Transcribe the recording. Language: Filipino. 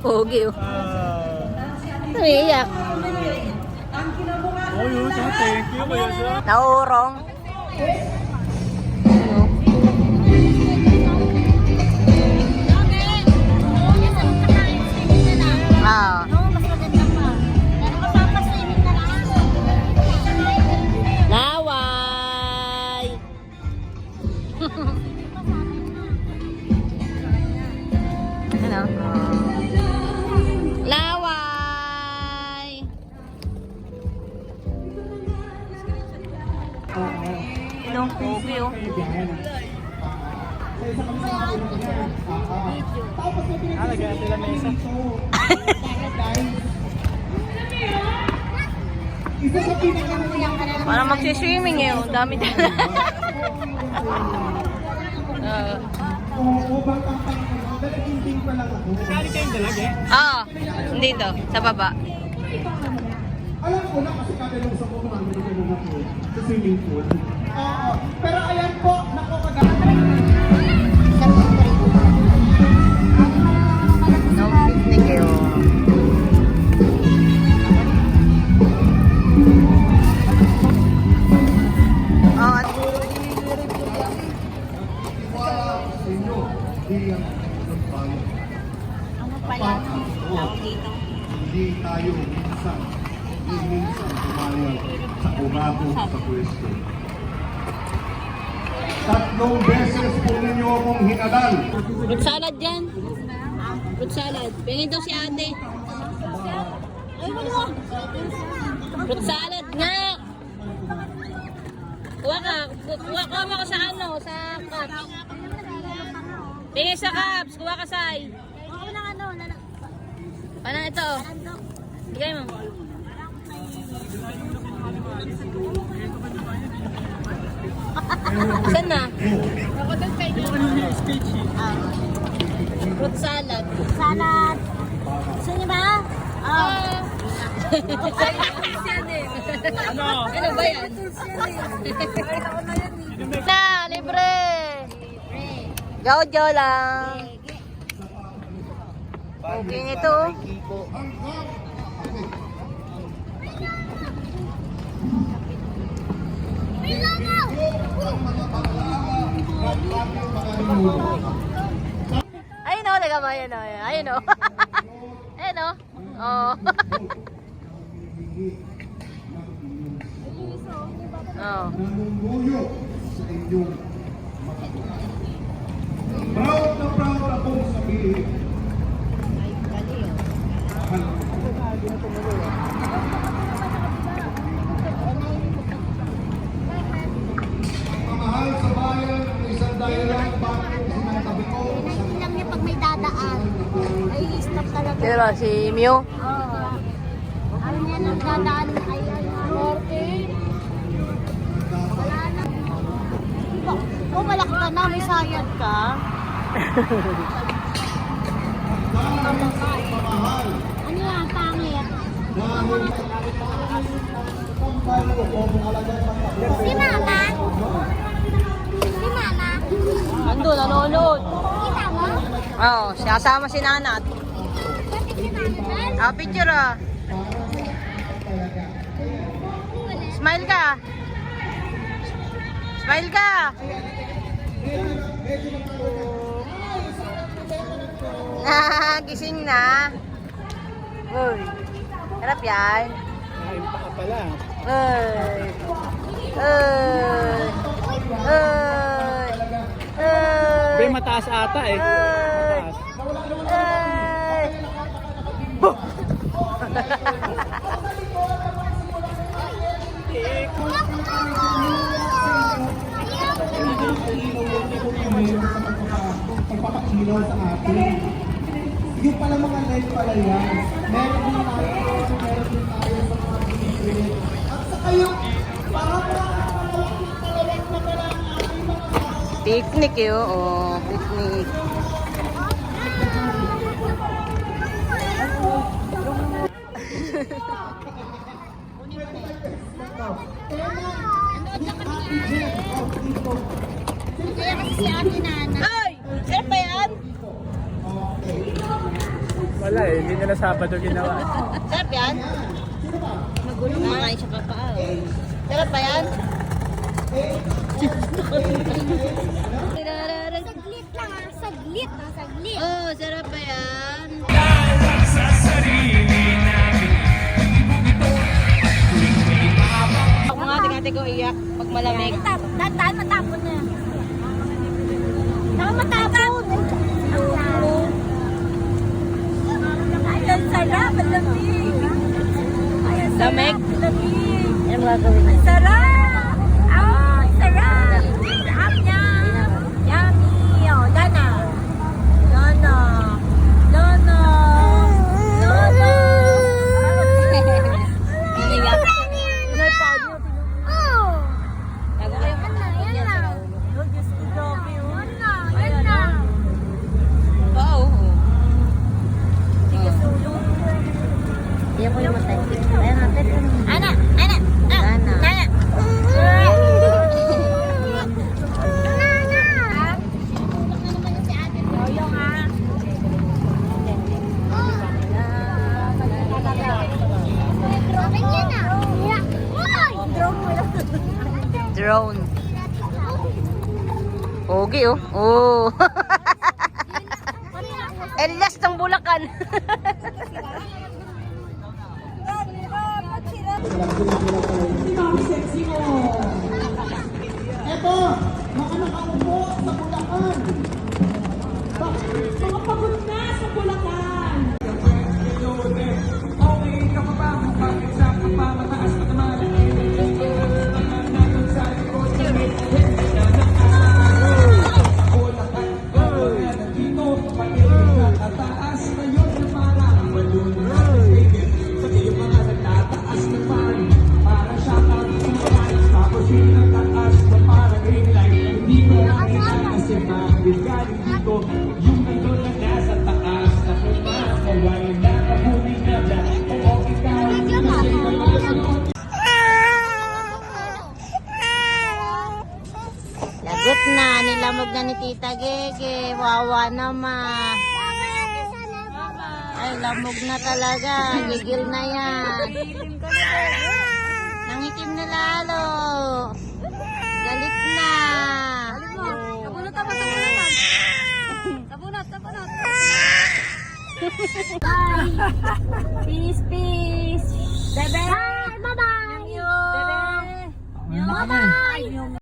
Pogi oh. Umiiyak. Oh, yun. Thank you. Naurong. Ah. Laway. Ano? Laway. Ilong pogi oh. Lagyan sila mesa. Parang magsiswimming eh. Ang dami dyan. Sali kayong dalag eh. Dito. Sa baba. Alam ko na kasi kagalong sa mga sa swimming pool. Pero ayan po, No picnic eh. Ano pala tawag dito? Hindi tayo minsan pumayag sa urado sa pwesto. 3 beses po ninyo akong hinadal. Fruit salad dyan. Fruit salad. Pingin daw si ate. Ay, wala. Fruit salad nga. Kuha ka sa ano, sa cups. Pingin sa cups. Kuha ka say. Ano ito? Bigay mo. Saan na? Fruit salad. Salad. Gusto niyo ba? Ano ba yan? Na, libre. Jojo lang. Okay ito. Ayun o, taga mo, ayun o, ayun o. Ayun o. Oh. Oh. Nangunguyo sa inyong makatuwa. Proud na akong sabihin. Mahal sa bayan ng isang dahilan bakit sinasabi ko Hindi lang niya pag may dadaan. Ay, stop talaga. Pero si Mio. Ano niya nagdadaan ay norte. Wala na. Oh, malaki ka na. May sayad ka. Ano yan? Pangit. Si Mama? Si Mama? Ando, nanonood. Kita mo? Oo, siyasama si Nanat. Bakit si Mama? Picture ah. Smile ka. Smile ka. Gising na. Uy. Harap yan. Kain pa ka pala. Uy. Uy. Uy. Uy. Be, mataas ata eh. Mataas. Uy. Pagpapakilaw sa atin. Yung pala mga light pala yan. Meron din tayo sa mga pinigil. At sa kayo, parang palawak na pala ang ating mga Picnic eh, oo. Picnic. Kaya kasi si Ate Nana. Ay! Sarap ba yan? Wala eh, hindi nila Sabado ginawa. Sarap yan? Magulo. Makain siya pa. Sarap ba yan? Saglit lang ah. Saglit. Saglit. Oh, sarap ba yan? Ako nga, tingate ko iyak pag malamig. Dahan matapon na yan. Dahan matapon. Ay, ang sarap. Ang lamig. Ay, ang sarap. Lamig? Lamig. Ano gagawin? Ang sarap. Ay, sarap. Sarap niya. Yummy. Oh, Dana. Dana. Dana. Dana. Iyak. Oh. Gagawin mo. Yan na. Oh, Diyos ko, grabe. Yan na. Oo. Diyan mo yung matay. Ayan natin. Ana! Ana! Ana. Ana! Drone. Pogi oh. Oh. Elias ng Bulacan. Eto, mga nakaupo sa Bulacan. Mga pagod na sa Bulacan. Lagot na, nilamog na ni Tita Gege. Wawa naman. Ay, lamog na talaga. Gigil na yan. Nangitim na lalo. Galit na. Sabunot ako, sabunotan. Sabunot. Bye. Peace. Bebe. Bye. Bye-bye. Bebe. Bye-bye.